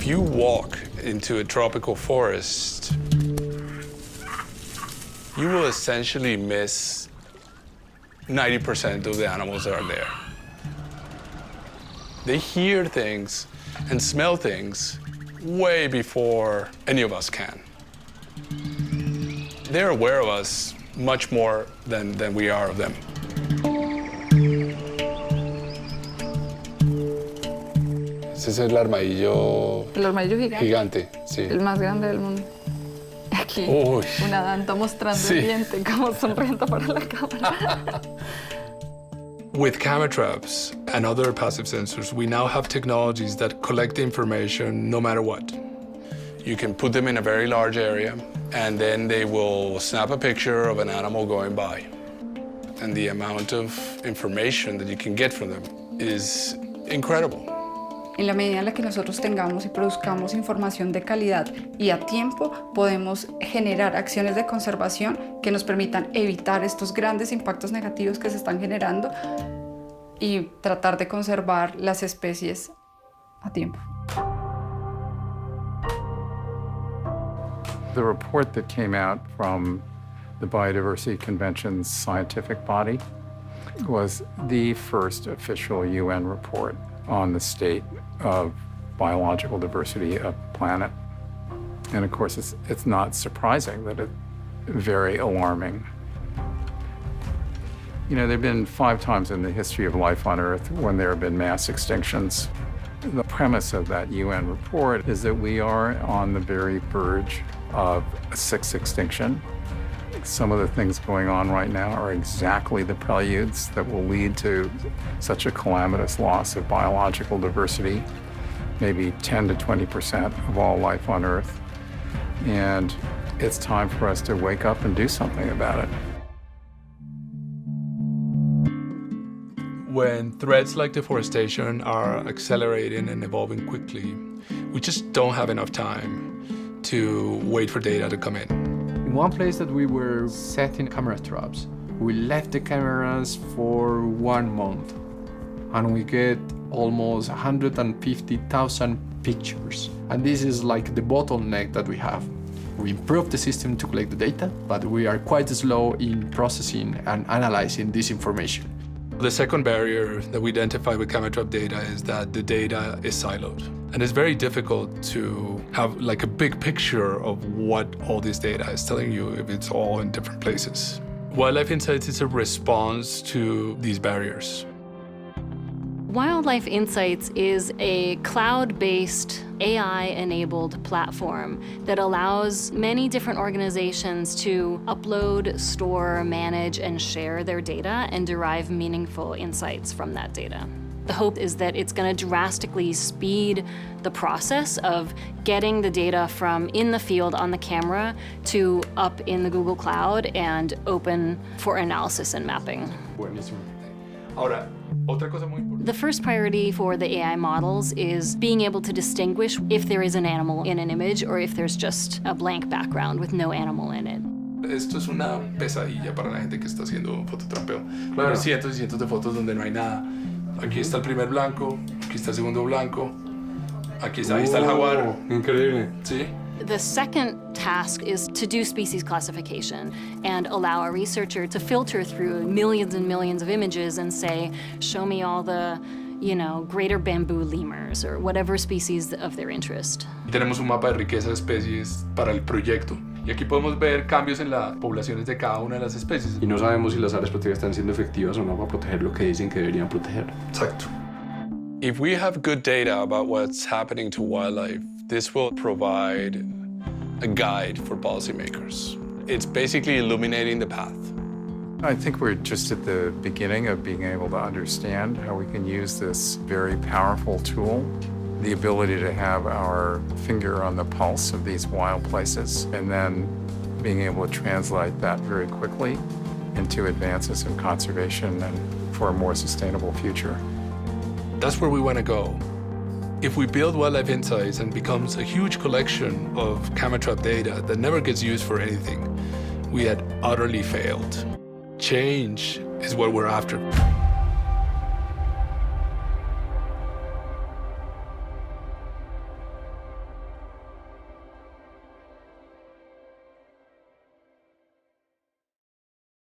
If you walk into a tropical forest, you will essentially miss 90% of the animals that are there. They hear things and smell things way before any of us can. They're aware of us much more than we are of them. Ese es el armadillo. El armadillo gigante. Gigante, sí. El más grande del mundo. Aquí, Uy. una danta mostrando Sí. el diente, como sonriendo para la cámara. With camera traps and other passive sensors, we now have technologies that collect information no matter what. You can put them in a very large area, and then they will snap a picture of an animal going by. And the amount of information that you can get from them is incredible. En la medida en la que nosotros tengamos y produzcamos información de calidad y a tiempo, podemos generar acciones de conservación que nos permitan evitar estos grandes impactos negativos que se están generando y tratar de conservar las especies a tiempo. The report that came out from the Biodiversity Convention's scientific body was the first official UN report on the state of biological diversity of the planet. And of course, it's not surprising that it's very alarming. You know, there have been 5 times in the history of life on Earth when there have been mass extinctions. The premise of that UN report is that we are on the very verge of a 6th extinction. Some of the things going on right now are exactly the preludes that will lead to such a calamitous loss of biological diversity, maybe 10 to 20% of all life on Earth. And it's time for us to wake up and do something about it. When threats like deforestation are accelerating and evolving quickly, we just don't have enough time to wait for data to come in. In one place that we were setting camera traps, we left the cameras for 1 month, and we get almost 150,000 pictures. And this is like the bottleneck that we have. We improved the system to collect the data, but we are quite slow in processing and analyzing this information. The second barrier that we identify with camera trap data is that the data is siloed. And it's very difficult to have like a big picture of what all this data is telling you if it's all in different places. Wildlife Insights is a response to these barriers. Wildlife Insights is a cloud-based, AI-enabled platform that allows many different organizations to upload, store, manage, and share their data and derive meaningful insights from that data. The hope is that it's going to drastically speed the process of getting the data from in the field on the camera to up in the Google Cloud and open for analysis and mapping. Buenísimo. Ahora, otra cosa muy importante. The first priority for the AI models is being able to distinguish if there is an animal in an image or if there's just a blank background with no animal in it. Esto es una pesadilla para la gente que está haciendo fototrampeo. Claro. Cientos y cientos de fotos donde no hay nada. Aquí está el primer blanco, aquí está el segundo blanco, aquí está, ahí está el jaguar. Increíble. ¿Sí? The second task is to do species classification and allow a researcher to filter through millions and millions of images and say, show me all the, greater bamboo lemurs or whatever species of their interest. Tenemos un mapa de riqueza de especies para el proyecto. Y aquí podemos ver cambios en las poblaciones de cada una de las especies. Y no sabemos si las áreas protegidas están siendo efectivas o no para proteger lo que dicen que deberían proteger. Exacto. If we have good data about what's happening to wildlife, this will provide a guide for policymakers. It's basically illuminating the path. I think we're just at the beginning of being able to understand how we can use this very powerful tool, the ability to have our finger on the pulse of these wild places, and then being able to translate that very quickly into advances in conservation and for a more sustainable future. That's where we want to go. If we build Wildlife Insights and becomes a huge collection of camera trap data that never gets used for anything, we had utterly failed. Change is what we're after.